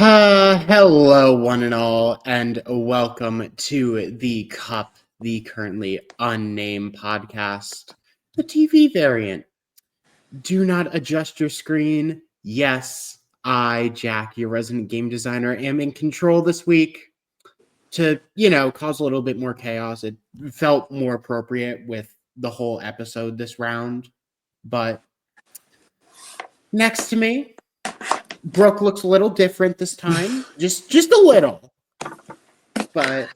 Hello, one and all, and welcome to the Cup, the Currently Unnamed Podcast, the TV variant. Do not adjust your screen. Yes, I, Jack, your resident game designer, am in control this week to, cause a little bit more chaos. It felt more appropriate with the whole episode this round. But next to me, Brooke looks a little different this time. Just a little. But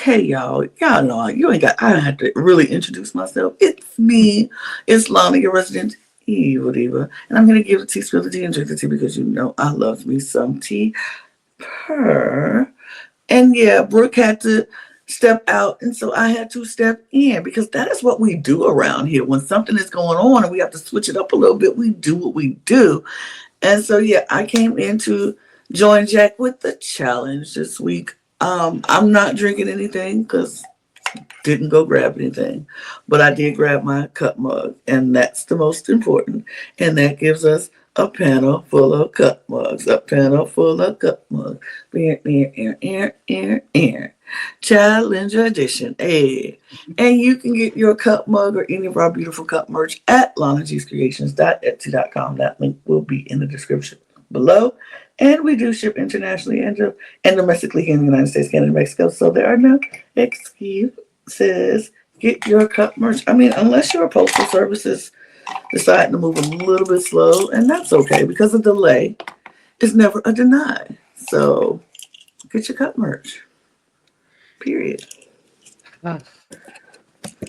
hey y'all know you ain't got. I don't have to really introduce myself. It's me. It's Lana, your resident evil diva, and I'm gonna give the tea, spill the tea, and drink the tea because you know I love me some tea. And yeah, Brooke had to step out, and so I had to step in because that is what we do around here. When something is going on and we have to switch it up a little bit, we do what we do. And so yeah, I came in to join Jack with the challenge this week. I'm not drinking anything because didn't go grab anything, but I did grab my cup mug, and that's the most important. And that gives us a panel full of cup mugs, a panel full of cup mugs. Challenge edition. Hey. And you can get your cup mug or any of our beautiful cup merch at LanaG'sCreations.etsy.com. That link will be in the description below. And we do ship internationally and domestically here in the United States, Canada, and Mexico. So there are no excuses. Get your cup merch. I mean, unless your postal services decide to move a little bit slow, and that's okay because a delay is never a deny. So get your cup merch. Period.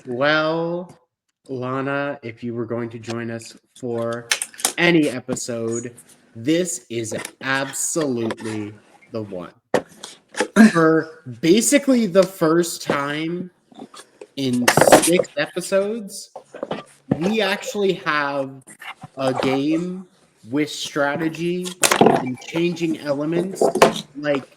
Well, Lana, if you were going to join us for any episode, this is absolutely the one. For basically the first time in 6 episodes, we actually have a game with strategy and changing elements. Like,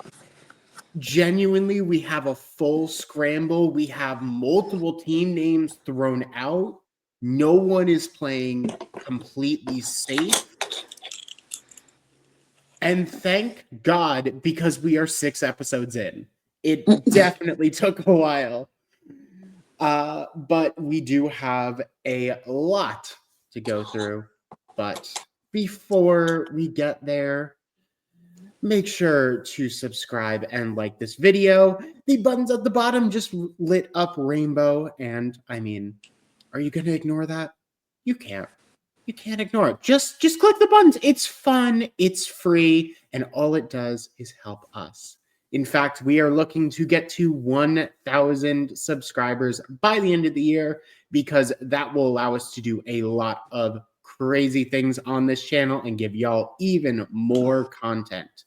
genuinely, we have a full scramble. We have multiple team names thrown out. No one is playing completely safe. And thank God, because we are 6 episodes in. It definitely took a while. But we do have a lot to go through. But before we get there, make sure to subscribe and like this video. The buttons at the bottom just lit up rainbow. And I mean, are you going to ignore that? You can't. You can't ignore it. Just click the buttons. It's fun. It's free. And all it does is help us. In fact, we are looking to get to 1,000 subscribers by the end of the year because that will allow us to do a lot of crazy things on this channel and give y'all even more content.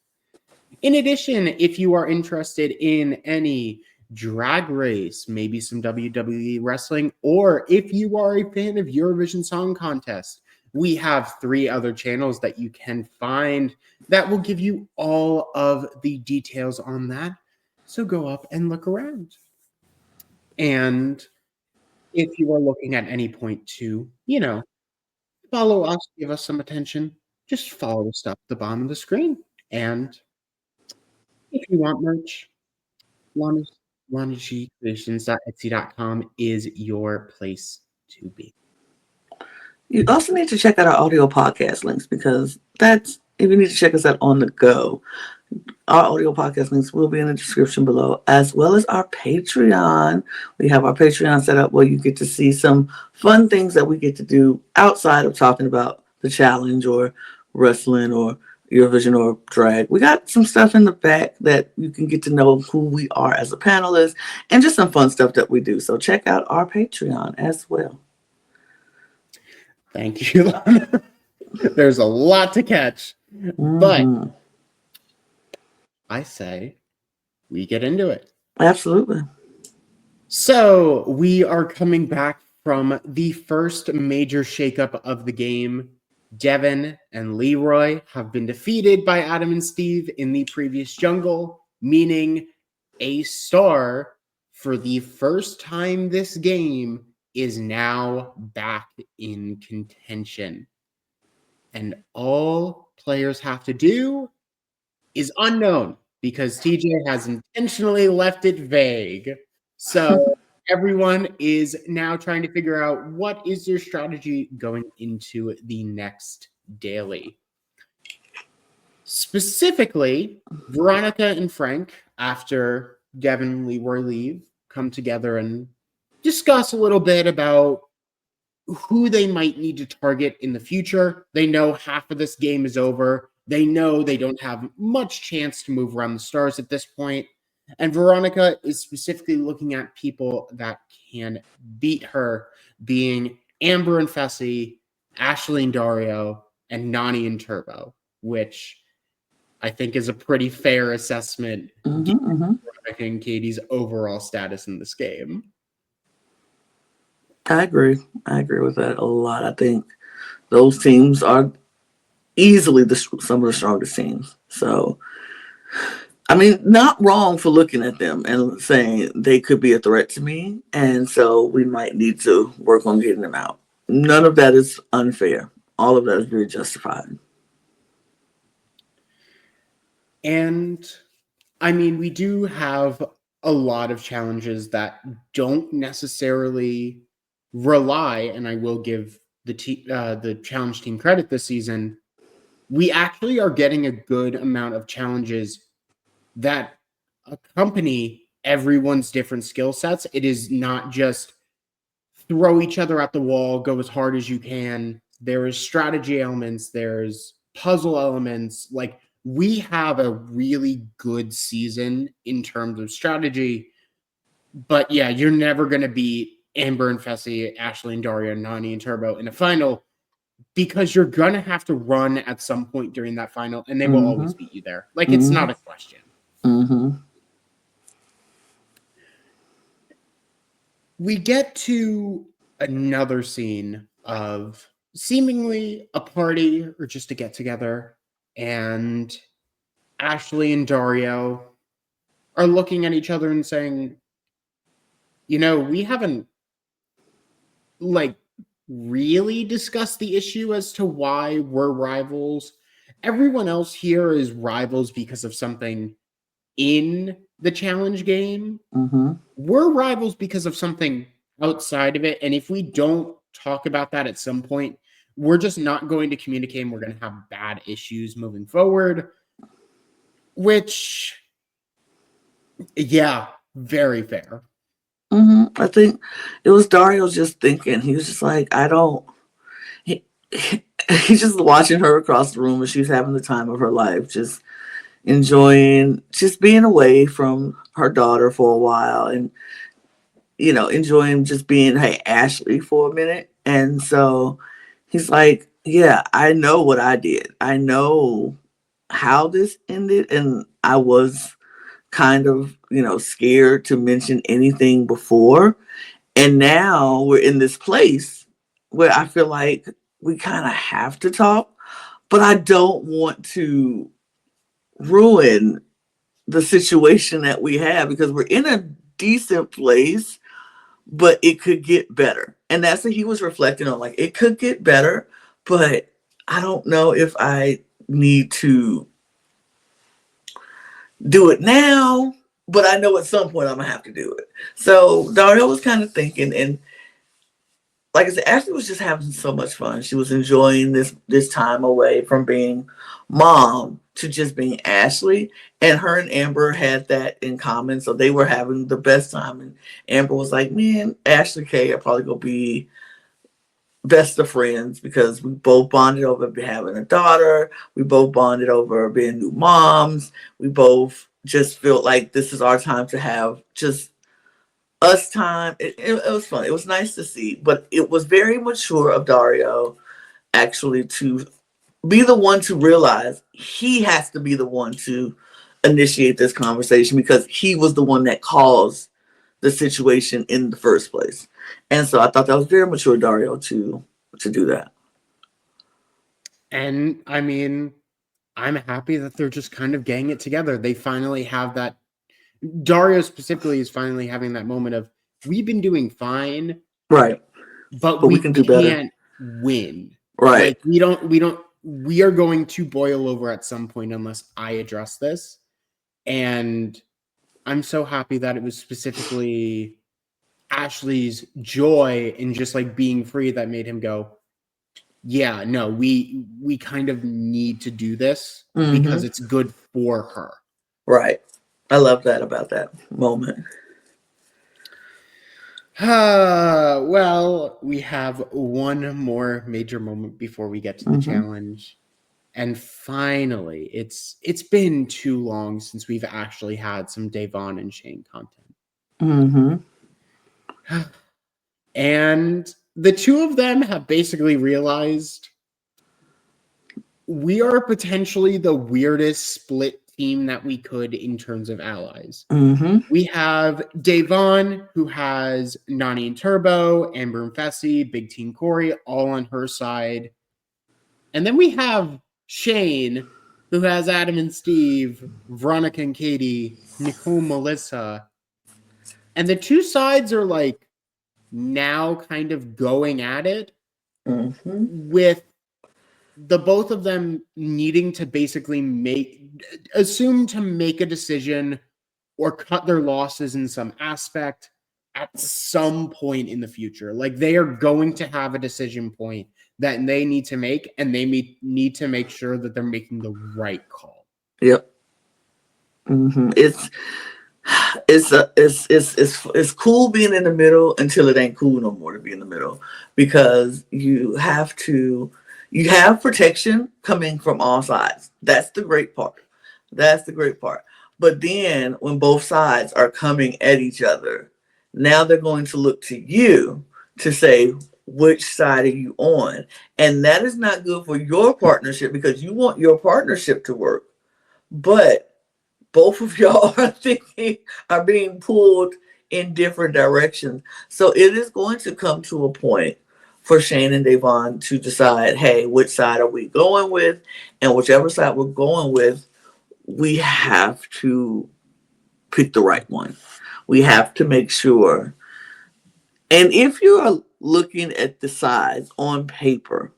In addition, if you are interested in any drag race, maybe some WWE wrestling, or if you are a fan of Eurovision Song Contest, we have 3 other channels that you can find that will give you all of the details on that. So go up and look around. And if you are looking at any point to, follow us, give us some attention, just follow the stuff at the bottom of the screen. And if you want merch, LanaGCreations.etsy.com is your place to be. You also need to check out our audio podcast links because that's, if you need to check us out on the go, our audio podcast links will be in the description below, as well as our Patreon. We have our Patreon set up where you get to see some fun things that we get to do outside of talking about the challenge or wrestling or Eurovision or drag. We got some stuff in the back that you can get to know who we are as a panelist and just some fun stuff that we do. So check out our Patreon as well. Thank you, Lana. There's a lot to catch. But I say we get into it. Absolutely. So we are coming back from the first major shakeup of the game. Devin and Leroy have been defeated by Adam and Steve in the previous jungle, meaning a star for the first time this game is now back in contention. And all players have to do is unknown because TJ has intentionally left it vague. So everyone is now trying to figure out what is their strategy going into the next daily. Specifically, Veronica and Frank, after Devin and Leroy leave, come together and discuss a little bit about who they might need to target in the future. They know half of this game is over. They know they don't have much chance to move around the stars at this point. And Veronica is specifically looking at people that can beat her, being Amber and Fessy, Ashley and Dario, and Nani and Turbo, which I think is a pretty fair assessment given Veronica and Katie's overall status in this game. I agree. I agree with that a lot. I think those teams are easily some of the strongest teams. So, I mean, not wrong for looking at them and saying they could be a threat to me. And so we might need to work on getting them out. None of that is unfair. All of that is very justified. And I mean, we do have a lot of challenges that don't necessarily rely, and I will give the challenge team credit this season. We actually are getting a good amount of challenges that accompany everyone's different skill sets. It is not just throw each other at the wall, go as hard as you can. There is strategy elements, there's puzzle elements. Like, we have a really good season in terms of strategy. But yeah, you're never going to beat Amber and Fessy, Ashley and Daria, Nani and Turbo in a final because you're going to have to run at some point during that final, and they will always beat you there. Like, it's not a question. We get to another scene of seemingly a party or just a get-together, and Ashley and Dario are looking at each other and saying, you know, we haven't, like, really discussed the issue as to why we're rivals. Everyone else here is rivals because of something in the challenge game. We're rivals because of something outside of it. And if we don't talk about that at some point, we're just not going to communicate and we're going to have bad issues moving forward. Which, yeah, very fair. I think it was Dario just thinking. He was just like, he's just watching her across the room and she's having the time of her life, just enjoying, just being away from her daughter for a while and, you know, enjoying just being, hey, Ashley for a minute. And so he's like, yeah, I know what I did. I know how this ended. And I was kind of, you know, scared to mention anything before. And now we're in this place where I feel like we kind of have to talk, but I don't want to ruin the situation that we have because we're in a decent place, but it could get better. And that's what he was reflecting on. Like, it could get better, but I don't know if I need to do it now, but I know at some point I'm gonna have to do it. So Dario was kind of thinking, and like I said, Ashley was just having so much fun. She was enjoying this time away from being mom to just being Ashley. And her and Amber had that in common. So they were having the best time. And Amber was like, man, Ashley K are probably gonna be best of friends because we both bonded over having a daughter. We both bonded over being new moms. We both just felt like this is our time to have just us time. It was fun. It was nice to see, but it was very mature of Dario actually to be the one to realize he has to be the one to initiate this conversation because he was the one that caused the situation in the first place. And so I thought that was very mature, Dario, to do that. And I mean, I'm happy that they're just kind of getting it together. They finally have that. Dario specifically is finally having that moment of, we've been doing fine, right? But we can do better. Can't win, right? Like, we don't we are going to boil over at some point unless I address this. And I'm so happy that it was specifically Ashley's joy in just like being free that made him go, yeah, no, we kind of need to do this because it's good for her. Right. I love that about that moment. Well, we have one more major moment before we get to the challenge. And finally, it's been too long since we've actually had some Devon and Shane content. And the two of them have basically realized we are potentially the weirdest split team that we could in terms of allies. We have Devon, who has Nani and Turbo, Amber and Fessy, Big Team Corey, all on her side. And then we have Shane, who has Adam and Steve, Veronica and Katie, Nicole, Melissa. And the two sides are like now kind of going at it with the both of them needing to basically make a decision or cut their losses in some aspect at some point in the future. Like they are going to have a decision point that they need to make, and they need to make sure that they're making the right call. Yep. It's cool being in the middle until it ain't cool no more to be in the middle, because you have protection coming from all sides. That's the great part. But then when both sides are coming at each other, now they're going to look to you to say, which side are you on? And that is not good for your partnership, because you want your partnership to work. But both of y'all are being pulled in different directions. So it is going to come to a point for Shane and Devon to decide, hey, which side are we going with? And whichever side we're going with, we have to pick the right one. We have to make sure. And if you are looking at the sides on paper,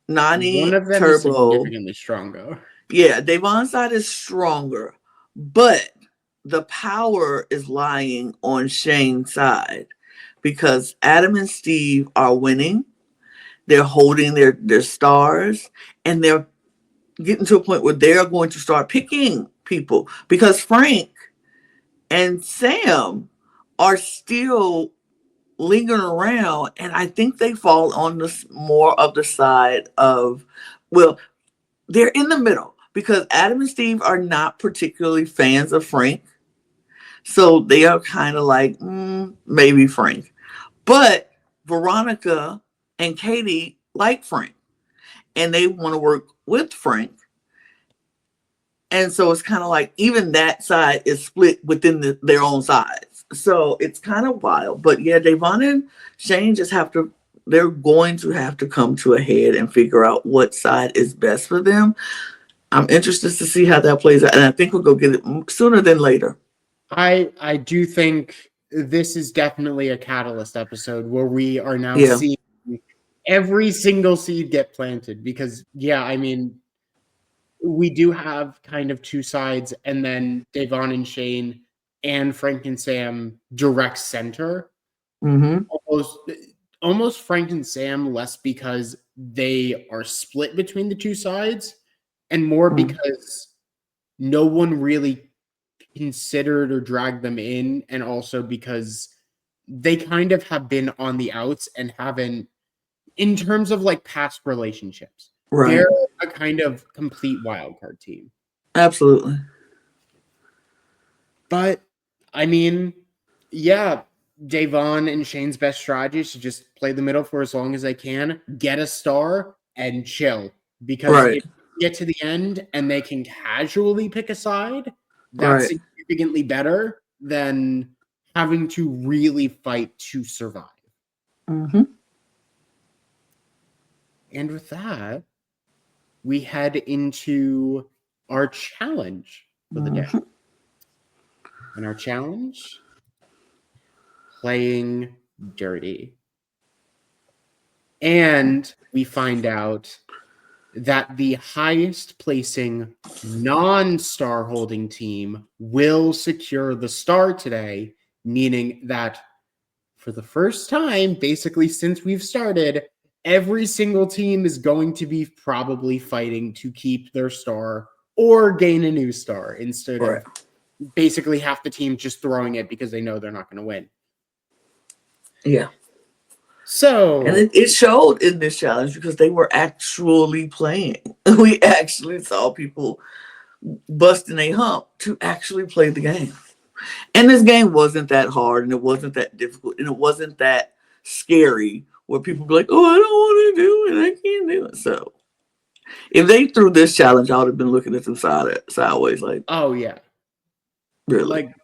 Nani, one of them Turbo, is significantly stronger. Yeah, Devon's side is stronger, but the power is lying on Shane's side, because Adam and Steve are winning. They're holding their stars, and they're getting to a point where they're going to start picking people, because Frank and Sam are still lingering around, and I think they fall on this more of the side of, well, they're in the middle, because Adam and Steve are not particularly fans of Frank. So they are kind of like, maybe Frank. But Veronica and Katie like Frank, and they want to work with Frank. And so it's kind of like even that side is split within their own sides. So it's kind of wild. But yeah, Devon and Shane they're going to have to come to a head and figure out what side is best for them. I'm interested to see how that plays out. And I think we'll go get it sooner than later. I do think this is definitely a catalyst episode where we are now seeing every single seed get planted, because I mean, we do have kind of two sides, and then Devon and Shane and Frank and Sam direct center. Almost Frank and Sam less because they are split between the two sides, and more because no one really considered or dragged them in, and also because they kind of have been on the outs and haven't, in terms of like past relationships, they're a kind of complete wildcard team. Absolutely. But I mean, Devon and Shane's best strategy is to just play the middle for as long as they can, get a star, and chill. Because if you get to the end and they can casually pick a side, that's significantly better than having to really fight to survive. And with that, we head into our challenge for the day. And our challenge, playing dirty. And we find out that the highest placing non-star holding team will secure the star today, meaning that for the first time, basically since we've started, every single team is going to be probably fighting to keep their star or gain a new star instead of basically half the team just throwing it because they know they're not going to win. Yeah. So, and it showed in this challenge because they were actually playing. We actually saw people busting a hump to actually play the game. And this game wasn't that hard, and it wasn't that difficult, and it wasn't that scary where people be like, oh, I don't want to do it. I can't do it. So if they threw this challenge, I would have been looking at them sideways like, oh yeah. Really? Like,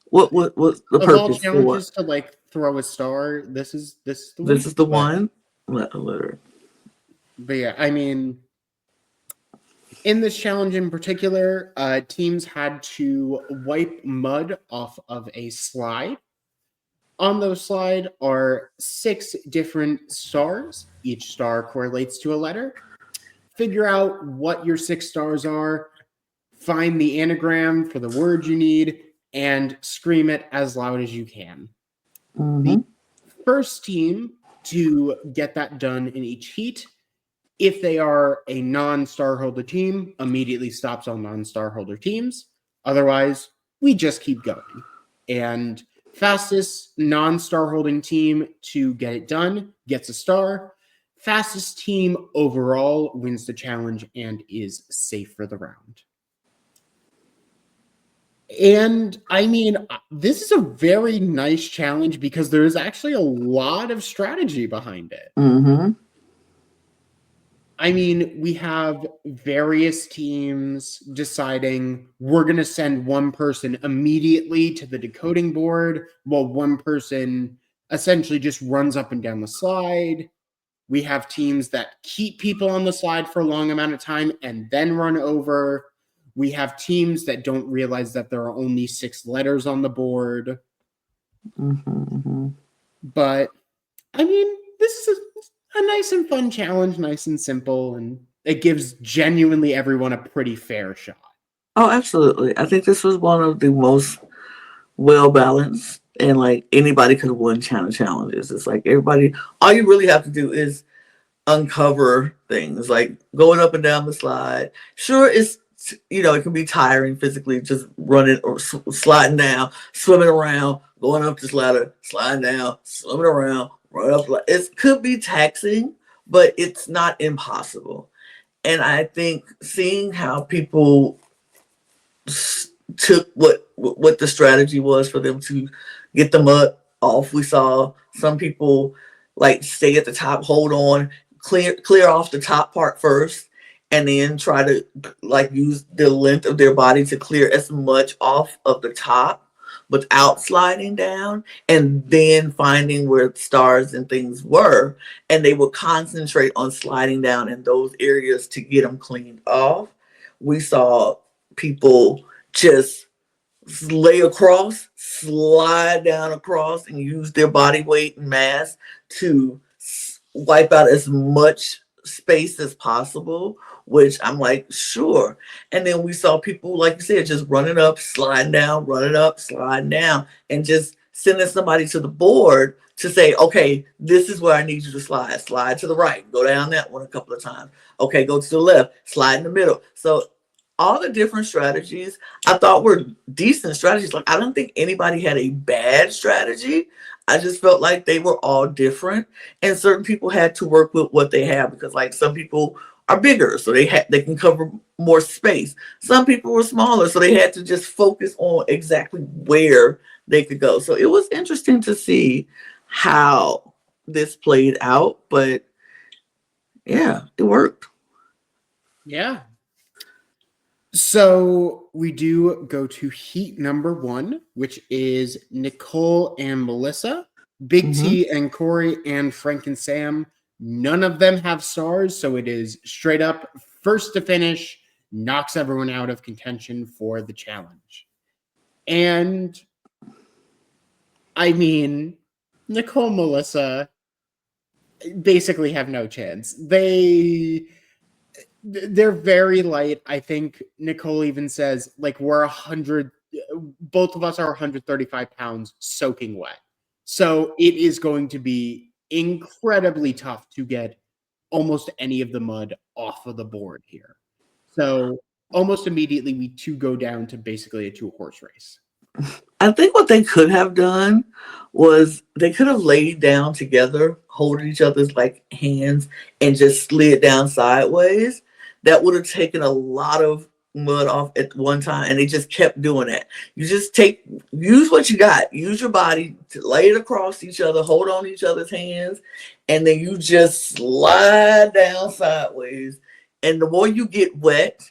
what was the of all purpose for what? challenges to like throw a star, this is the one. This is the one? Literally. But yeah, I mean, in this challenge in particular, teams had to wipe mud off of a slide. On those slide are 6 different stars. Each star correlates to a letter. Figure out what your 6 stars are, find the anagram for the word you need, and scream it as loud as you can. Mm-hmm. The first team to get that done in each heat, if they are a non-star holder team, immediately stops all non-star holder teams. Otherwise, we just keep going. And fastest non-star holding team to get it done gets a star. Fastest team overall wins the challenge and is safe for the round. And I mean, this is a very nice challenge because there is actually a lot of strategy behind it. Mm-hmm. I mean, we have various teams deciding we're going to send one person immediately to the decoding board while one person essentially just runs up and down the slide. We have teams that keep people on the slide for a long amount of time and then run over. We have teams that don't realize that there are only 6 letters on the board. Mm-hmm. But, I mean, this is a nice and fun challenge, nice and simple, and it gives genuinely everyone a pretty fair shot. Oh, absolutely. I think this was one of the most well-balanced, and like anybody could have won challenges. It's like everybody, all you really have to do is uncover things like going up and down the slide. Sure, it's, it can be tiring physically, just running or sliding down, swimming around, going up this ladder, sliding down, swimming around, running up. It could be taxing, but it's not impossible. And I think seeing how people took what the strategy was for them to get the mud off. We saw some people like stay at the top, hold on, clear off the top part first, and then try to like use the length of their body to clear as much off of the top without sliding down, and then finding where stars and things were, and they would concentrate on sliding down in those areas to get them cleaned off. We saw people just lay across, slide down across, and use their body weight and mass to wipe out as much space as possible, which I'm like, sure. And then we saw people, like you said, just running up, sliding down, running up, sliding down, and just sending somebody to the board to say, okay, this is where I need you to slide. Slide to the right, go down that one a couple of times. Okay, go to the left, slide in the middle. So all the different strategies I thought were decent strategies. Like, I don't think anybody had a bad strategy. I just felt like they were all different, and certain people had to work with what they have, because like some people are bigger, so they can cover more space. Some people were smaller, so they had to just focus on exactly where they could go. So it was interesting to see how this played out, but yeah, it worked. Yeah. So we do go to heat number 1, which is Nicole and Melissa, Big T and Corey, and Frank and Sam. None of them have stars, so it is straight up first to finish, knocks everyone out of contention for the challenge. And I mean, Nicole, Melissa, basically have no chance. They're very light. I think Nicole even says, like, we're 100, both of us are 135 pounds soaking wet. So it is going to be incredibly tough to get almost any of the mud off of the board here. So almost immediately we two go down to basically a 2-horse race. I think what they could have done was they could have laid down together, holding each other's like hands, and just slid down sideways. That would have taken a lot of mud off at one time, and they just kept doing that. You just use what you got, use your body to lay it across each other, hold on to each other's hands, and then you just slide down sideways. And the more you get wet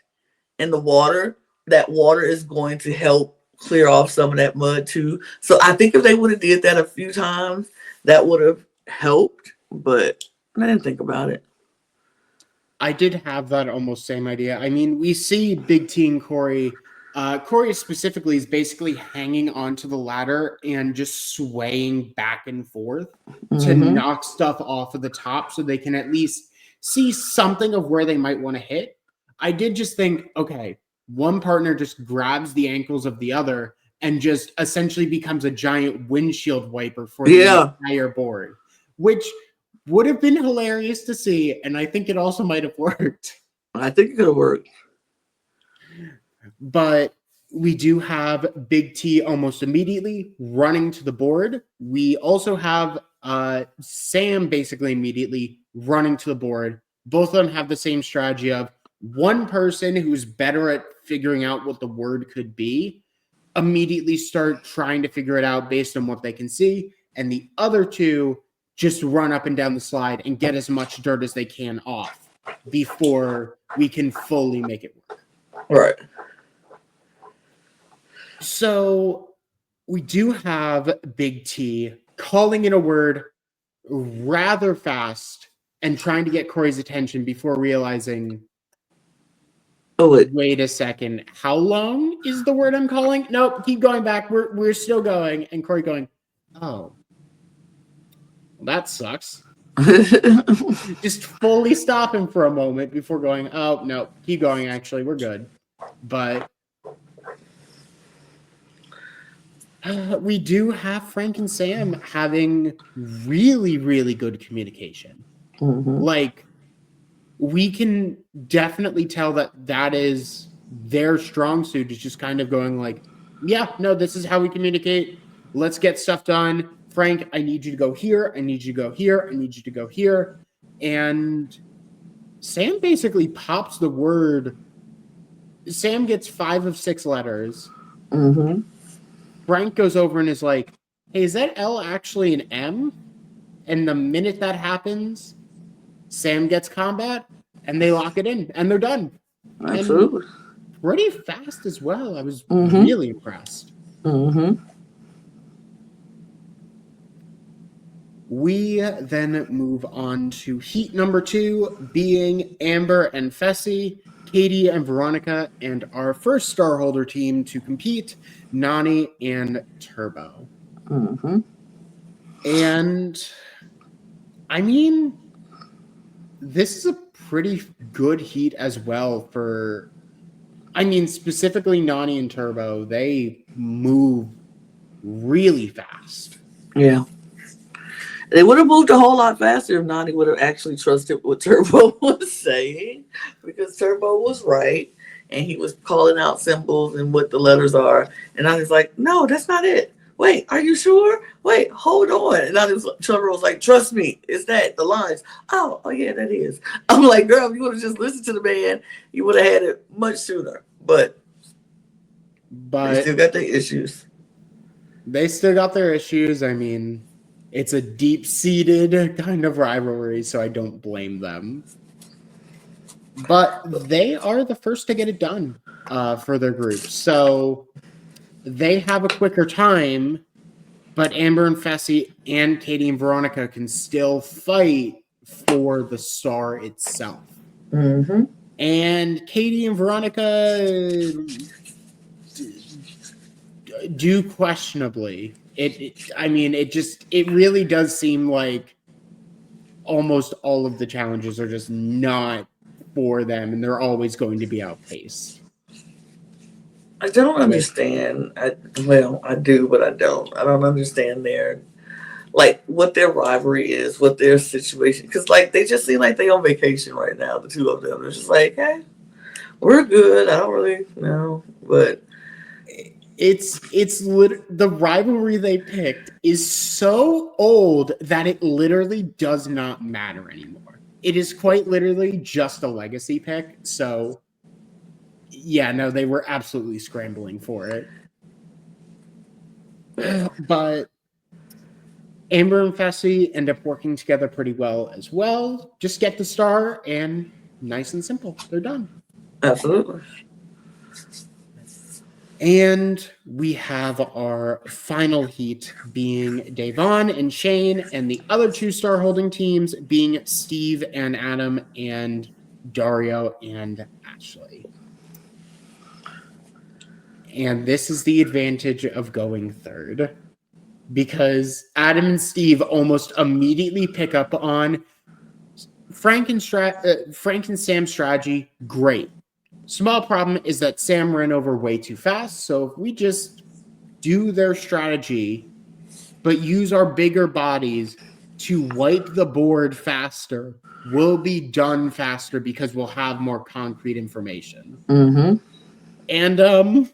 in the water, that water is going to help clear off some of that mud too. So I think if they would have did that a few times, that would have helped, but I didn't think about it. I did have that almost same idea. I mean, we see Big T and Corey. Corey specifically is basically hanging onto the ladder and just swaying back and forth to knock stuff off of the top so they can at least see something of where they might want to hit. I did just think, okay, one partner just grabs the ankles of the other and just essentially becomes a giant windshield wiper for the entire board, which would have been hilarious to see, and I think it also might have worked. I think it could have worked. But we do have Big T almost immediately running to the board. We also have Sam basically immediately running to the board. Both of them have the same strategy of one person who's better at figuring out what the word could be immediately start trying to figure it out based on what they can see, and the other two just run up and down the slide and get as much dirt as they can off before we can fully make it work. Right. So we do have Big T calling in a word rather fast and trying to get Corey's attention before realizing, wait a second, how long is the word I'm calling? Nope, keep going back. We're still going. And Corey going, oh, well, that sucks. Just fully stop him for a moment before going, oh, no, keep going, actually, we're good. But we do have Frank and Sam having really, really good communication. Like, we can definitely tell that is their strong suit, is just kind of going like, yeah, no, this is how we communicate. Let's get stuff done. Frank, I need you to go here. I need you to go here. I need you to go here. And Sam basically pops the word. Sam gets 5 of 6 letters. Frank goes over and is like, hey, is that L actually an M? And the minute that happens, Sam gets combat, and they lock it in, and they're done. Absolutely. And pretty fast as well. I was really impressed. We then move on to heat number 2, being Amber and Fessy, Katie and Veronica, and our first star holder team to compete, Nani and Turbo. And I mean, this is a pretty good heat as well for, I mean, specifically Nani and Turbo. They move really fast. Yeah. They would have moved a whole lot faster if Nani would have actually trusted what Turbo was saying, because Turbo was right, and he was calling out symbols and what the letters are. And Nani's like, no, that's not it. Wait, are you sure? Wait, hold on. And Turbo was like, trust me, it's that, the lines. Oh, yeah, that is. I'm like, girl, if you would have just listened to the man, you would have had it much sooner. But they still got their issues. They still got their issues. I mean, it's a deep-seated kind of rivalry, so I don't blame them. But they are the first to get it done for their group. So they have a quicker time, but Amber and Fessy and Katie and Veronica can still fight for the star itself. And Katie and Veronica do questionably. It really does seem like almost all of the challenges are just not for them, and they're always going to be outpaced. I don't understand. I do, but I don't. I don't understand what their rivalry is, what their situation. Because they just seem like they on vacation right now. The two of them. They're just like, hey, we're good. I don't really know, but the rivalry they picked is so old that it literally does not matter anymore. It is quite literally just a legacy pick. So, yeah, no, they were absolutely scrambling for it. But Amber and Fessy end up working together pretty well as well. Just get the star, and nice and simple, they're done. Absolutely. And we have our final heat being Devon and Shane, and the other 2-star holding teams being Steve and Adam and Dario and Ashley. And this is the advantage of going third, because Adam and Steve almost immediately pick up on Frank and Sam's strategy. Great. Small problem is that Sam ran over way too fast. So if we just do their strategy, but use our bigger bodies to wipe the board faster, we'll be done faster because we'll have more concrete information. Mm-hmm. And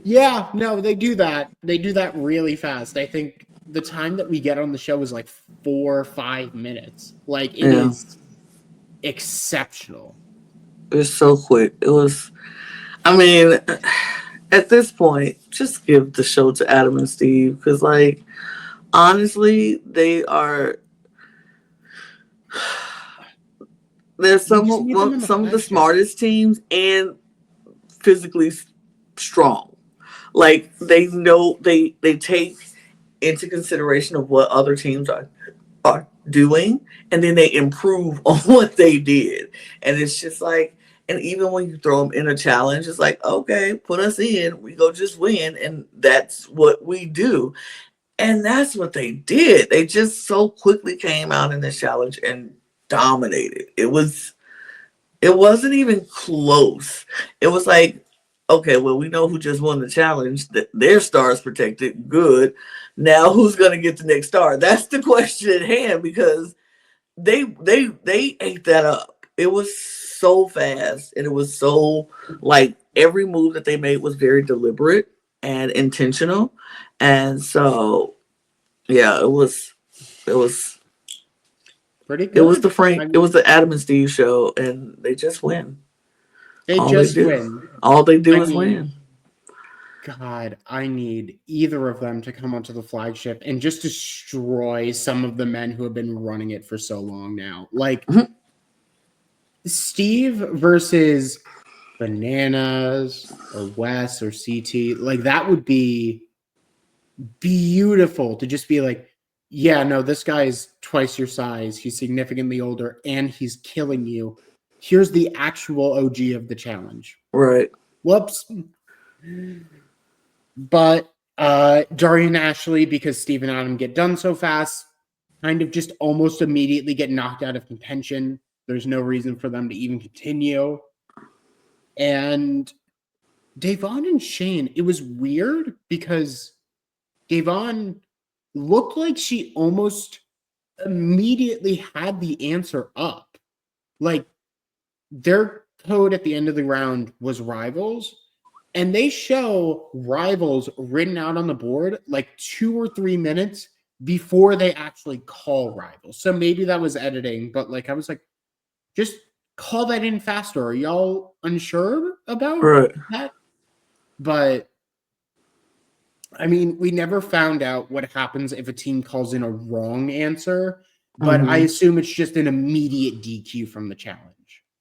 yeah, no, they do that. They do that really fast. I think the time that we get on the show is 4 or 5 minutes. It is exceptional. It was so quick. It was, at this point, just give the show to Adam and Steve, because honestly, they're some of the smartest teams and physically strong. They know they take into consideration of what other teams are doing, and then they improve on what they did. And it's just and even when you throw them in a challenge, it's okay, put us in, we go just win, and that's what we do. And that's what they did. They just so quickly came out in this challenge and dominated. It wasn't even close. It was okay, well, we know who just won the challenge. Their star is protected. Good. Now who's going to get the next star? That's the question at hand, because they ate that up. It was so fast, and it was so every move that they made was very deliberate and intentional. And so, yeah, it was pretty good. It was it was the Adam and Steve show, and they just win. All they do is win. God, I need either of them to come onto the flagship and just destroy some of the men who have been running it for so long now. Steve versus Bananas or Wes or CT, that would be beautiful to just be yeah, no, this guy is twice your size. He's significantly older, and he's killing you. Here's the actual OG of the challenge. Right. Whoops. But Dario and Ashley, because Steve and Adam get done so fast, kind of just almost immediately get knocked out of contention. There's no reason for them to even continue. And Devon and Shane, it was weird because Devon looked like she almost immediately had the answer up. Their code at the end of the round was rivals, and they show rivals written out on the board 2 or 3 minutes before they actually call rivals. So maybe that was editing, but I was just call that in faster. Are y'all unsure about that? But we never found out what happens if a team calls in a wrong answer, but I assume it's just an immediate DQ from the challenge.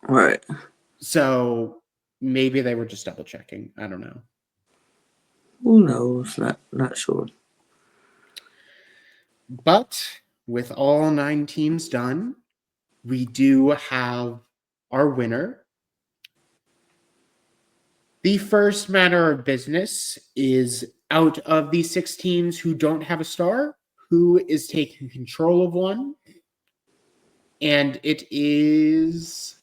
Right. So maybe they were just double checking. I don't know. Who knows? Not sure. But with all 9 teams done, we do have our winner. The first matter of business is, out of the 6 teams who don't have a star, who is taking control of one? And it is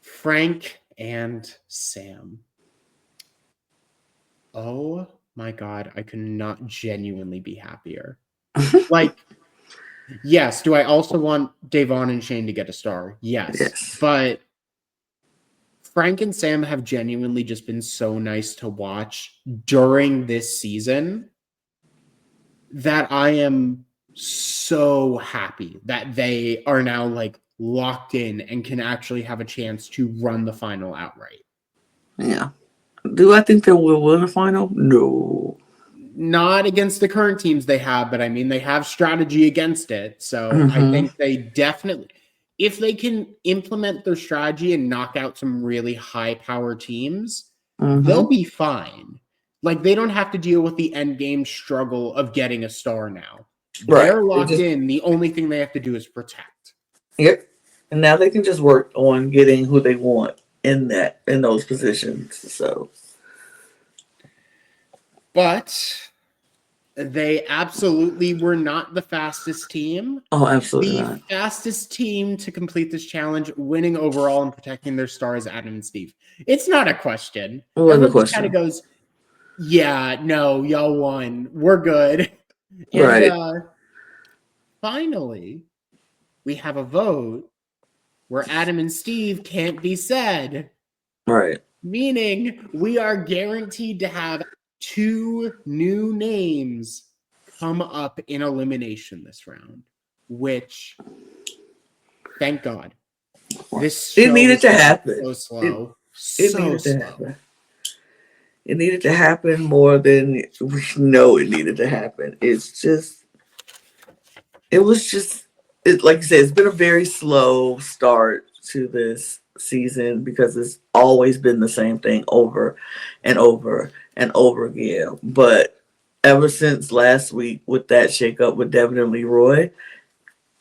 Frank and Sam. Oh my God, I could not genuinely be happier. Like, yes, do I also want Davon and Shane to get a star? Yes. But Frank and Sam have genuinely just been so nice to watch during this season that I am so happy that they are now like locked in and can actually have a chance to run the final outright. Yeah. Do I think they will win the final? No. Not against the current teams they have, but I mean, they have strategy against it. So I think they definitely, if they can implement their strategy and knock out some really high power teams, they'll be fine. Like, they don't have to deal with the end game struggle of getting a star now. Right. They're locked in. The only thing they have to do is protect. Yep. And now they can just work on getting who they want in those positions. So, but they absolutely were not the fastest team. Oh, absolutely the not. Fastest team to complete this challenge, winning overall and protecting their stars, Adam and Steve. It's not a question. It wasn't a Everyone just question. kind of goes, yeah, no, y'all won. We're good. And Right. Finally, we have a vote where Adam and Steve can't be said. Right. Meaning we are guaranteed to have 2 new names come up in elimination this round, which, thank God. This show It needed to happen. So slow. It needed to happen. It needed to happen more than we know it needed to happen. Like you said, it's been a very slow start to this season because it's always been the same thing over and over and over again. But ever since last week with that shakeup with Devin and Leroy,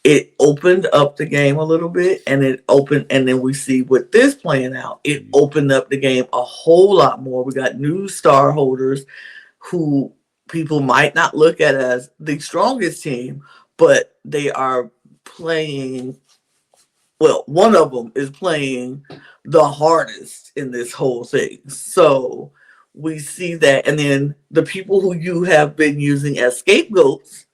it opened up the game a little bit, and then we see with this playing out, it opened up the game a whole lot more. We got new star holders who people might not look at as the strongest team, but they are playing, well, one of them is playing the hardest in this whole thing. So we see that, and then the people who you have been using as scapegoats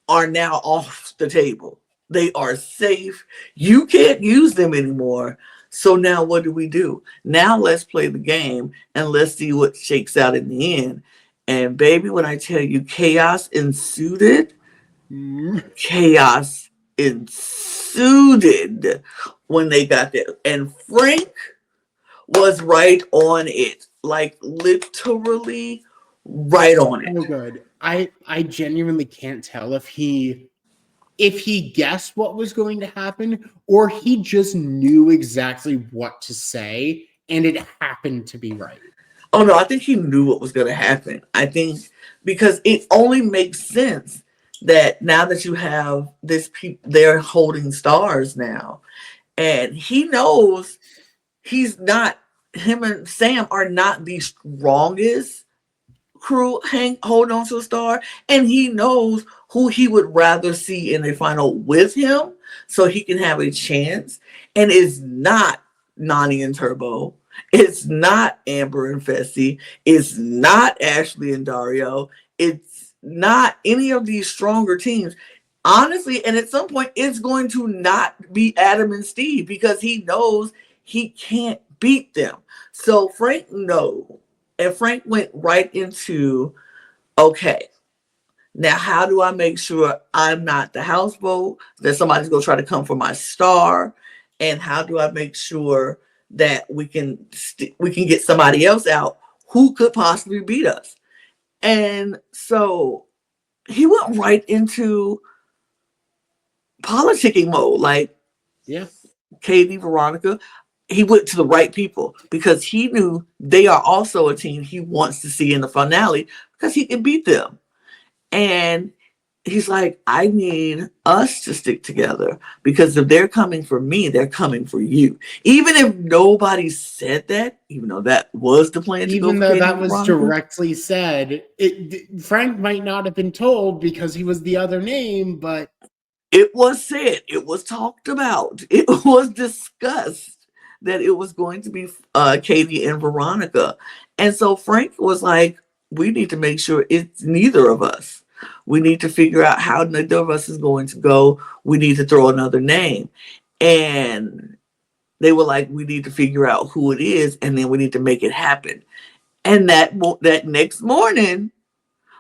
are now off the table. They are safe. You can't use them anymore. So now what do? Now let's play the game and let's see what shakes out in the end. And baby, when I tell you chaos ensued when they got there. And Frank was right on it. Like literally right on it. Oh, good. I genuinely can't tell if he guessed what was going to happen or he just knew exactly what to say and it happened to be right. Oh no, I think he knew what was going to happen. I think because it only makes sense that now that you have they're holding stars now, and he knows him and Sam are not the strongest crew hold on to a star, and he knows who he would rather see in a final with him so he can have a chance. And it's not Nani and Turbo, it's not Amber and Fessy, it's not Ashley and Dario, it's not any of these stronger teams, honestly. And at some point it's going to not be Adam and Steve because he knows he can't beat them. So Frank knows. And Frank went right into, okay, now how do I make sure I'm not the houseboat, that somebody's going to try to come for my star? And how do I make sure that we can get somebody else out who could possibly beat us? And so he went right into politicking mode. Like, yeah, Katie, Veronica, he went to the right people because he knew they are also a team he wants to see in the finale because he can beat them. And he's like, I need us to stick together because if they're coming for me, they're coming for you. Even if nobody said that, even though that was the plan to go for even though Katie that was Veronica, directly said, Frank might not have been told because he was the other name, but It was said, it was talked about, it was discussed that it was going to be Katie and Veronica. And so Frank was like, we need to make sure it's neither of us. We need to figure out how neither of us is going to go. We need to throw another name. And they were like, we need to figure out who it is, and then we need to make it happen. And that next morning,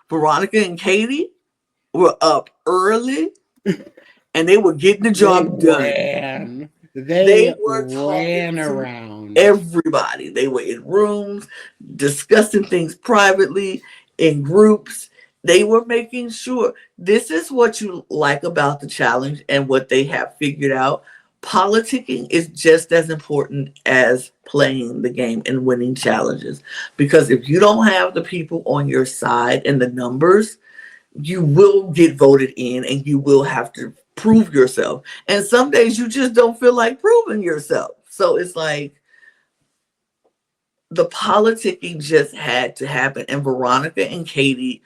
Veronica and Katie were up early and they were getting the job done. They Were talking ran to around. everybody. They were in rooms discussing things privately, in groups. They were making sure this is what you like about the challenge and what they have figured out. Politicking is just as important as playing the game and winning challenges. Because if you don't have the people on your side and the numbers, you will get voted in and you will have to prove yourself. And some days you just don't feel like proving yourself. So it's like the politicking just had to happen. And Veronica and Katie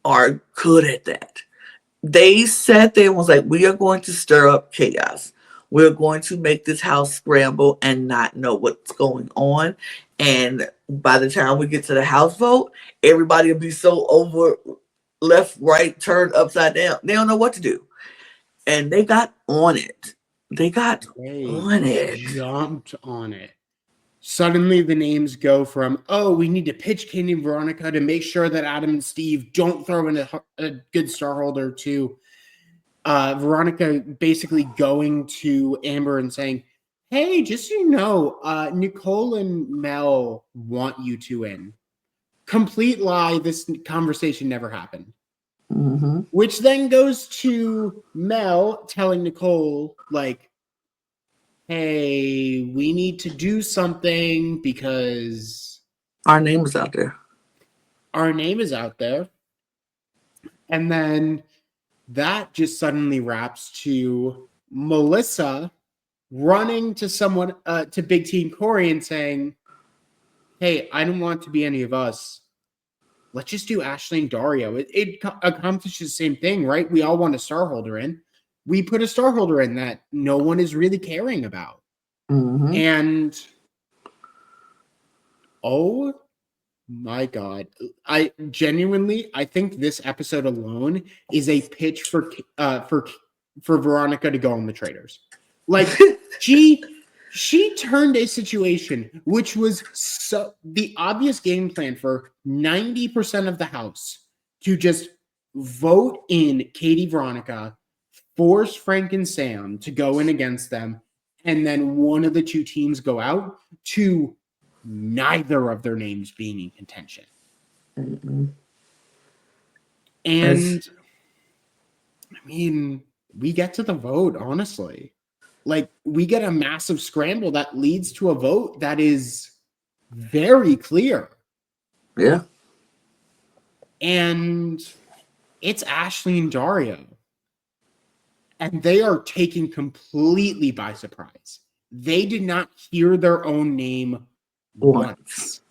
are good at that. They sat there and was like, we are going to stir up chaos. We're going to make this house scramble and not know what's going on. And by the time we get to the house vote, everybody will be so over left, right, turned upside down. They don't know what to do. And they got on it. They jumped on it. Suddenly the names go from, oh, we need to pitch Katie and Veronica to make sure that Adam and Steve don't throw in a good star holder, to Veronica basically going to Amber and saying, hey, just so you know, Nicole and Mel want you to win. Complete lie. This conversation never happened. Mm-hmm. Which then goes to Mel telling Nicole, like, hey, we need to do something because our name is out there. Our name is out there. And then that just suddenly wraps to Melissa running to someone, to Big Team Corey, and saying, hey, I don't want to be any of us. Let's just do Ashley and Dario. It accomplishes the same thing, right? We all want a star holder in. We put a star holder in that no one is really caring about. Mm-hmm. And oh my God. I think this episode alone is a pitch for Veronica to go on the Traitors. Like, she turned a situation which was the obvious game plan for 90% of the house to just vote in Katie, Veronica, force Frank and Sam to go in against them, and then one of the two teams go out, to neither of their names being in contention. Mm-hmm. And I mean, we get to the vote, honestly. Like, we get a massive scramble that leads to a vote that is very clear. Yeah. And it's Ashley and Dario. And they are taken completely by surprise. They did not hear their own name once.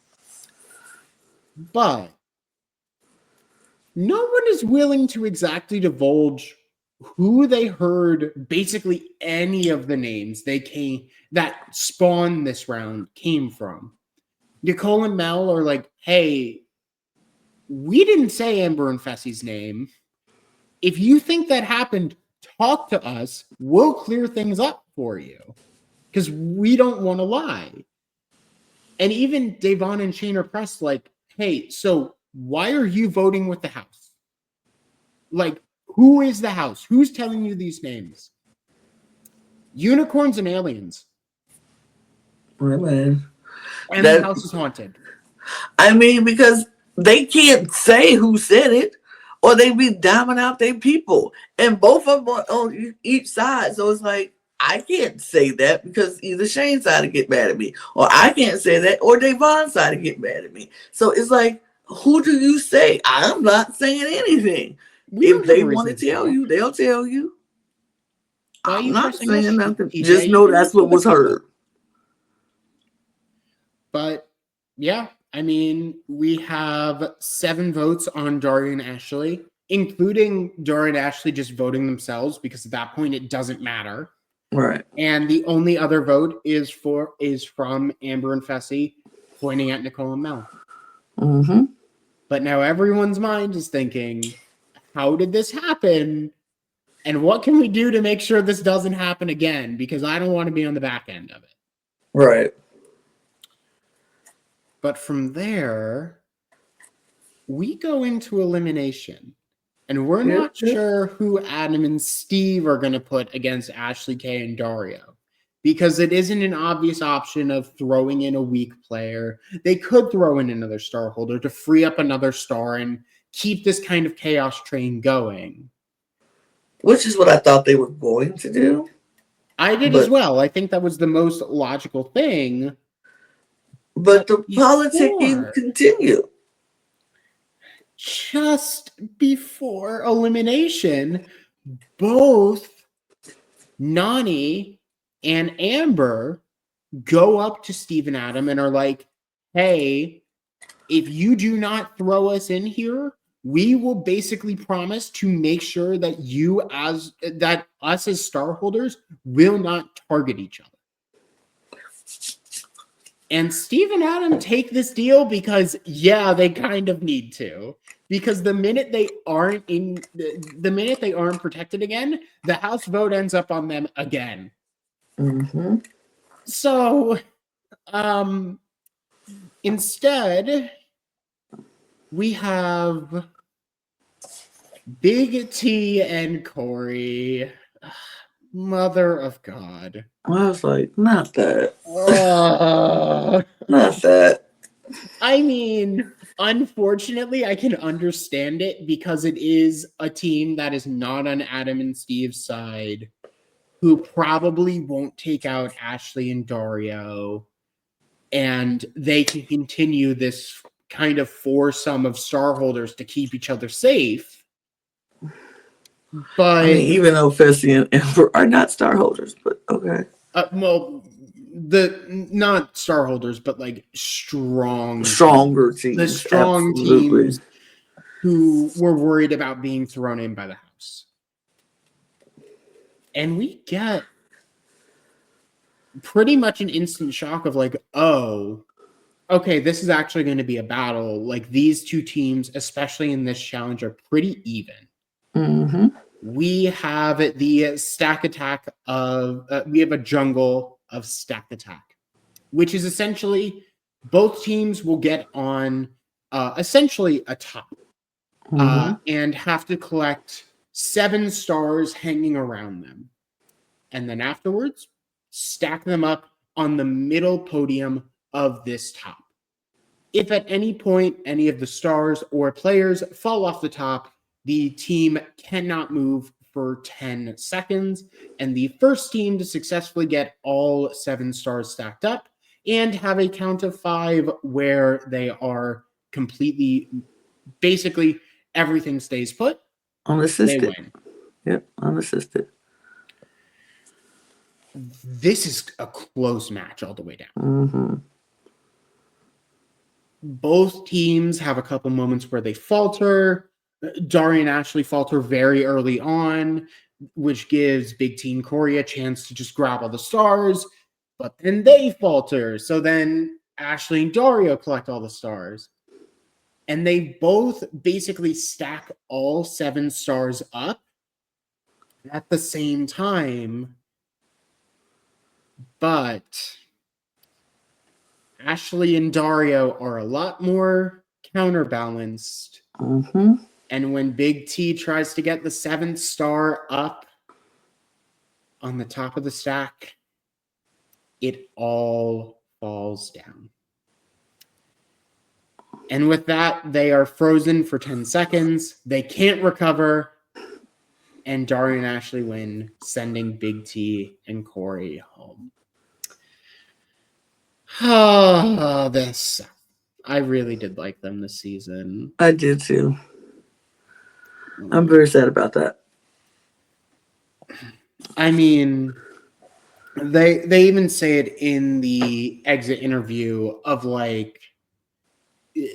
But no one is willing to exactly divulge who they heard basically any of the names that spawned this round came from. Nicole and Mel are like, hey, we didn't say Amber and Fessy's name. If you think that happened, talk to us. We'll clear things up for you. Because we don't want to lie. And even Devon and Shane are pressed like, hey, so why are you voting with the house? Like, who is the house? Who's telling you these names? Unicorns and aliens. Right, man. And the house is haunted. I mean, because they can't say who said it, or they be diming out their people. And both of them are on each side. So it's like, I can't say that because either Shane's side to get mad at me, or I can't say that, or Devon's side to get mad at me. So it's like, who do you say? I'm not saying anything. If they want to tell you, they'll tell you. I'm not saying nothing. Just know that's what was heard. But yeah, I mean, we have 7 votes on Dario and Ashley. including Dorian and Ashley just voting themselves, because at that point it doesn't matter. Right. And the only other vote is from Amber and Fessy pointing at Nicole and Mel. Mm-hmm. But now everyone's mind is thinking, how did this happen? And what can we do to make sure this doesn't happen again? Because I don't want to be on the back end of it. Right. But from there, we go into elimination. And we're not sure who Adam and Steve are going to put against Ashley Kay and Dario. Because it isn't an obvious option of throwing in a weak player. They could throw in another star holder to free up another star and keep this kind of chaos train going. Which is what I thought they were going to do. I did as well. I think that was the most logical thing. But the politicking continued. Just before elimination, both Nany and Amber go up to Steve and Adam and are like, hey, if you do not throw us in here, we will basically promise to make sure that us as star holders will not target each other. And Steve and Adam take this deal because, they kind of need to. Because the minute they aren't protected again, the House vote ends up on them again. Mm-hmm. So, instead, we have Big T and Corey. Mother of God. I was like, not that. Not that. I mean, unfortunately, I can understand it because it is a team that is not on Adam and Steve's side, who probably won't take out Ashley and Dario, and they can continue this kind of foursome of star holders to keep each other safe. But I mean, even though Fessy and Amber are not star holders, but okay. Not star holders, but like stronger teams. The strong teams who were worried about being thrown in by the House. And we get pretty much an instant shock of like, oh, okay, this is actually going to be a battle. Like, these two teams, especially in this challenge, are pretty even. Mm-hmm. We have the stack attack we have a jungle of stack attack, which is essentially both teams will get on essentially a top and have to collect 7 stars hanging around them. And then afterwards, stack them up on the middle podium of this top. If at any point any of the stars or players fall off the top, the team cannot move for 10 seconds, and the first team to successfully get all 7 stars stacked up and have a count of 5 where they are completely, basically everything stays put, unassisted. They win. Yep, unassisted. This is a close match all the way down. Mm-hmm. Both teams have a couple moments where they falter. Daria and Ashley falter very early on, which gives Big T and Corey a chance to just grab all the stars, but then they falter. So then Ashley and Dario collect all the stars. And they both basically stack all 7 stars up at the same time. But Ashley and Dario are a lot more counterbalanced. Mm-hmm. And when Big T tries to get the 7th star up on the top of the stack, it all falls down. And with that, they are frozen for 10 seconds. They can't recover. And Daria and Ashley win, sending Big T and Corey home. Oh, this. I really did like them this season. I did too. I'm very sad about that. I mean, they even say it in the exit interview of like,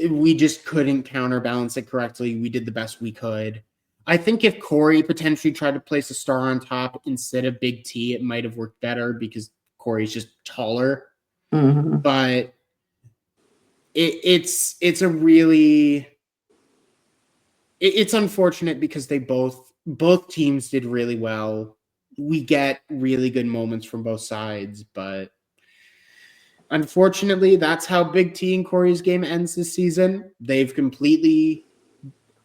we just couldn't counterbalance it correctly. We did the best we could. I think if Corey potentially tried to place a star on top instead of Big T, it might have worked better because Corey's just taller. Mm-hmm. But it's a really it's unfortunate because they both teams did really well. We get really good moments from both sides, but unfortunately, that's how Big T and Corey's game ends this season. They've completely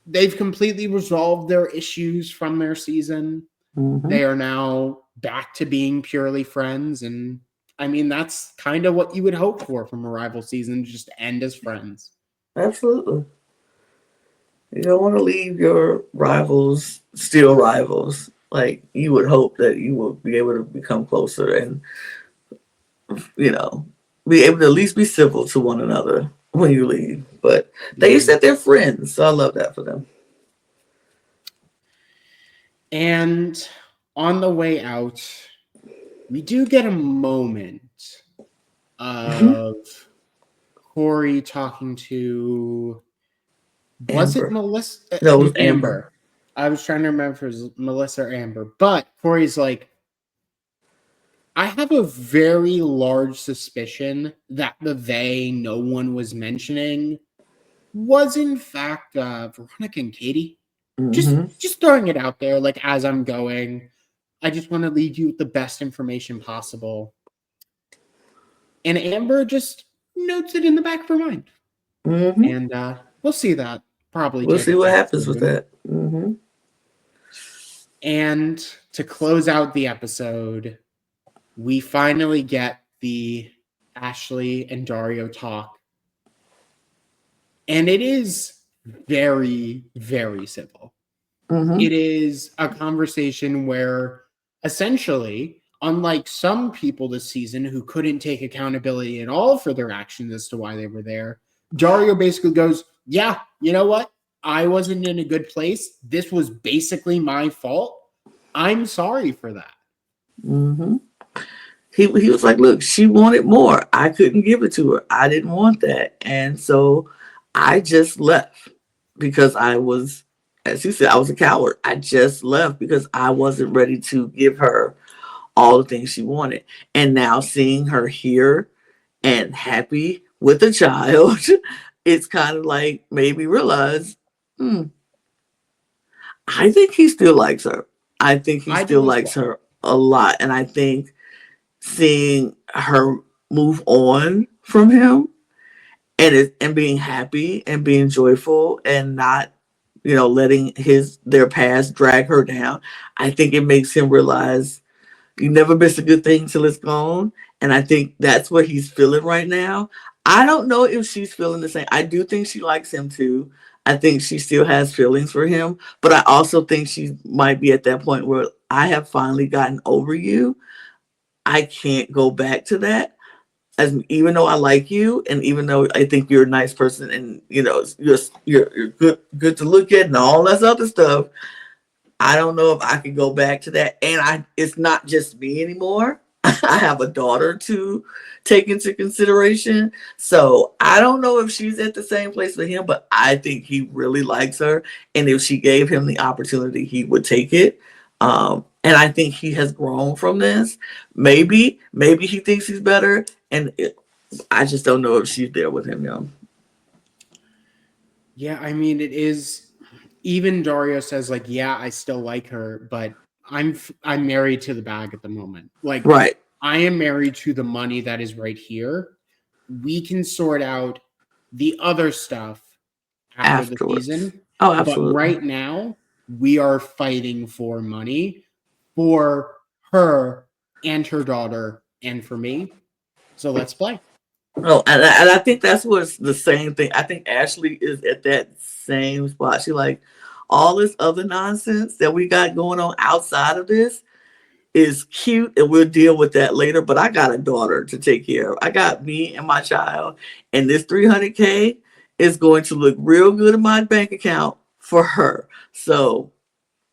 resolved their issues from their season. Mm-hmm. They are now back to being purely friends, and I mean that's kind of what you would hope for from a rival season, just to end as friends. Absolutely. You don't want to leave your rivals still rivals. Like, you would hope that you will be able to become closer and, you know, be able to at least be civil to one another when you leave. But they said they're friends, so I love that for them. And on the way out, we do get a moment of Corey talking to, was Amber. it Melissa? No, it was Amber. I was trying to remember if it was Melissa or Amber, but Corey's like, I have a very large suspicion that the no one was mentioning was in fact Veronica and Katie. Mm-hmm. Just throwing it out there, like as I'm going. I just want to leave you with the best information possible. And Amber just notes it in the back of her mind. Mm-hmm. And we'll see that probably. We'll see what happens with that. Mm-hmm. And to close out the episode, we finally get the Ashley and Dario talk. And it is very, very civil. Mm-hmm. It is a conversation where essentially, unlike some people this season who couldn't take accountability at all for their actions as to why they were there, Dario basically goes, yeah, you know what? I wasn't in a good place. This was basically my fault. I'm sorry for that. Mm-hmm. He was like, look, she wanted more. I couldn't give it to her. I didn't want that. And so I just left because I was, as he said, I was a coward. I just left because I wasn't ready to give her all the things she wanted. And now seeing her here and happy with a child, it's kind of like made me realize, I think he still likes her. I think he still likes her a lot. And I think seeing her move on from him and being happy and being joyful and not, letting their past drag her down, I think it makes him realize you never miss a good thing till it's gone. And I think that's what he's feeling right now. I don't know if she's feeling the same. I do think she likes him too. I think she still has feelings for him, but I also think she might be at that point where I have finally gotten over you. I can't go back to that. Even though I like you, and even though I think you're a nice person, and you're good to look at, and all that other stuff, I don't know if I can go back to that. And it's not just me anymore. I have a daughter to take into consideration, so I don't know if she's at the same place with him. But I think he really likes her, and if she gave him the opportunity, he would take it. And I think he has grown from this. Maybe he thinks he's better. And I just don't know if she's there with him, young. Yeah, I mean, it is. Even Dario says, like, yeah, I still like her, but I'm married to the bag at the moment. Like, right. I am married to the money that is right here. We can sort out the other stuff after the season. Oh, absolutely. But right now, we are fighting for money for her and her daughter and for me. So let's play. Oh, and I think that's what's the same thing. I think Ashley is at that same spot. She like, all this other nonsense that we got going on outside of this is cute, and we'll deal with that later. But I got a daughter to take care of. I got me and my child, and this $300K is going to look real good in my bank account for her. So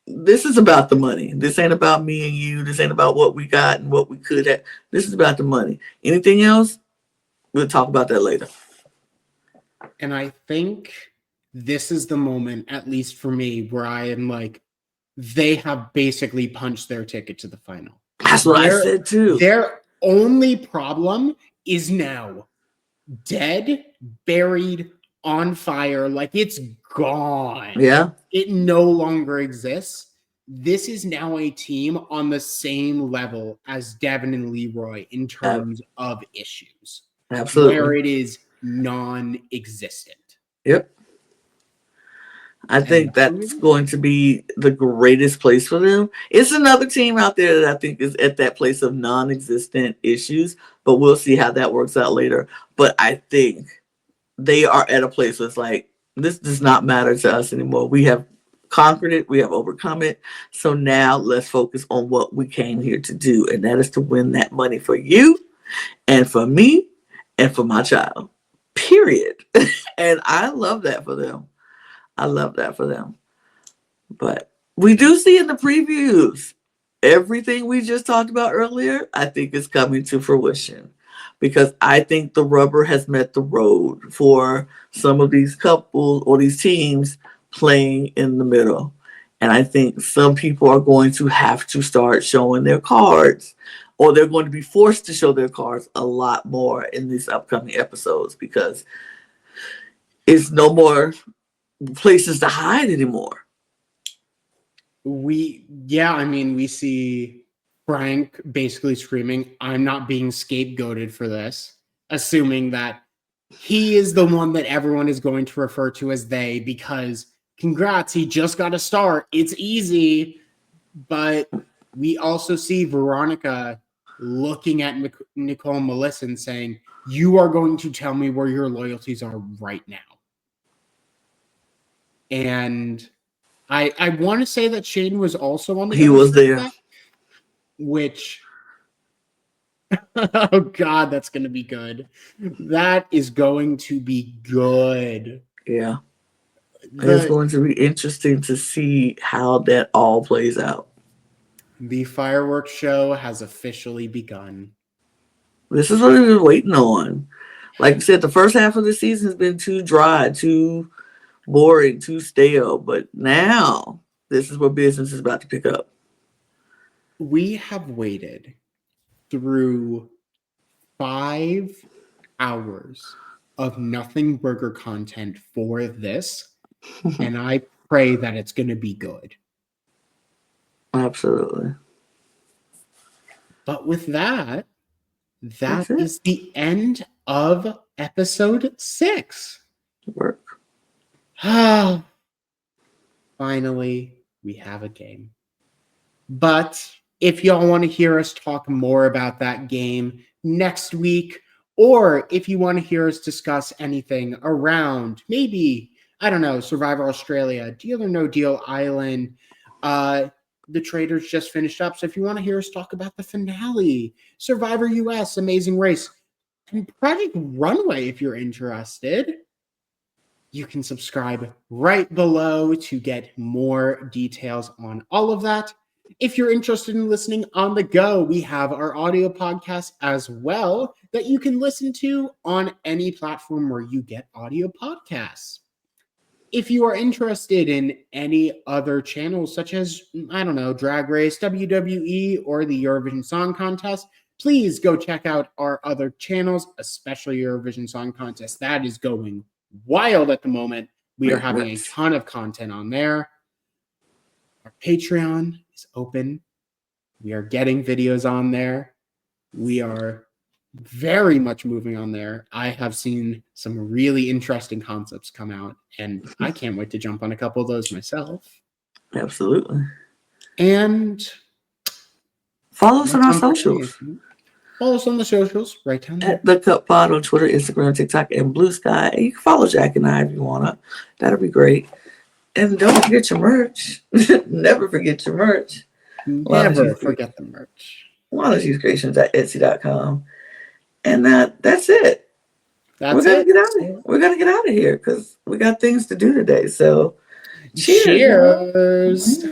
this is about the money. This ain't about me and you. This ain't about what we got and what we could have. This is about the money. Anything else? We'll talk about that later. And I think this is the moment, at least for me, where I am like, they have basically punched their ticket to the final. That's what I said too. Their only problem is now dead, buried, on fire. Like, it's gone. Yeah. It no longer exists. This is now a team on the same level as Devin and Leroy in terms of issues. Absolutely. Where it is non-existent. Yep. I think that's going to be the greatest place for them. It's another team out there that I think is at that place of non-existent issues, but we'll see how that works out later. But I think they are at a place where it's like, this does not matter to us anymore. We have conquered it. We have overcome it. So now let's focus on what we came here to do. And that is to win that money for you and for me and for my child. Period. And I love that for them. I love that for them. But we do see in the previews, everything we just talked about earlier, I think is coming to fruition. Because I think the rubber has met the road for some of these couples or these teams playing in the middle. And I think some people are going to have to start showing their cards, or they're going to be forced to show their cards a lot more in these upcoming episodes, because it's no more places to hide anymore. We see Frank basically screaming, "I'm not being scapegoated for this," assuming that he is the one that everyone is going to refer to as they, because congrats, he just got a start. It's easy. But we also see Veronica looking at Nicole and Melissa and saying, "You are going to tell me where your loyalties are right now." And I want to say that Shane was also on the He was there. Which, oh God, that's going to be good. That is going to be good. Yeah. It's going to be interesting to see how that all plays out. The fireworks show has officially begun. This is what we've been waiting on. Like you said, the first half of the season has been too dry, too boring, too stale. But now, this is where business is about to pick up. We have waited through 5 hours of nothing burger content for this, and I pray that it's going to be good. Absolutely. But with that is the end of episode 6. Work. Finally, we have a game. But if y'all want to hear us talk more about that game next week, or if you want to hear us discuss anything around maybe, I don't know, Survivor Australia, Deal or No Deal Island, the Traders just finished up. So if you want to hear us talk about the finale, Survivor US, Amazing Race, and Project Runway, if you're interested, you can subscribe right below to get more details on all of that. If you're interested in listening on the go, we have our audio podcast as well that you can listen to on any platform where you get audio podcasts. If you are interested in any other channels, such as, I don't know, Drag Race, WWE, or the Eurovision Song Contest, please go check out our other channels, especially Eurovision Song Contest. That is going wild at the moment. We are having a ton of content on there. Our Patreon is open. We are getting videos on there. We are very much moving on there. I have seen some really interesting concepts come out, and I can't wait to jump on a couple of those myself. Absolutely. And follow us on our socials. Follow us on the socials right down there. At The Cup Pod on Twitter, Instagram, TikTok, and Blue Sky. And you can follow Jack and I if you want to. That'll be great. And don't forget your merch. Never forget your merch. Never forget the merch. WandaScreations.etsy.com. And that's it. We're gonna get out of here. We're gonna get out of here because we got things to do today. So cheers.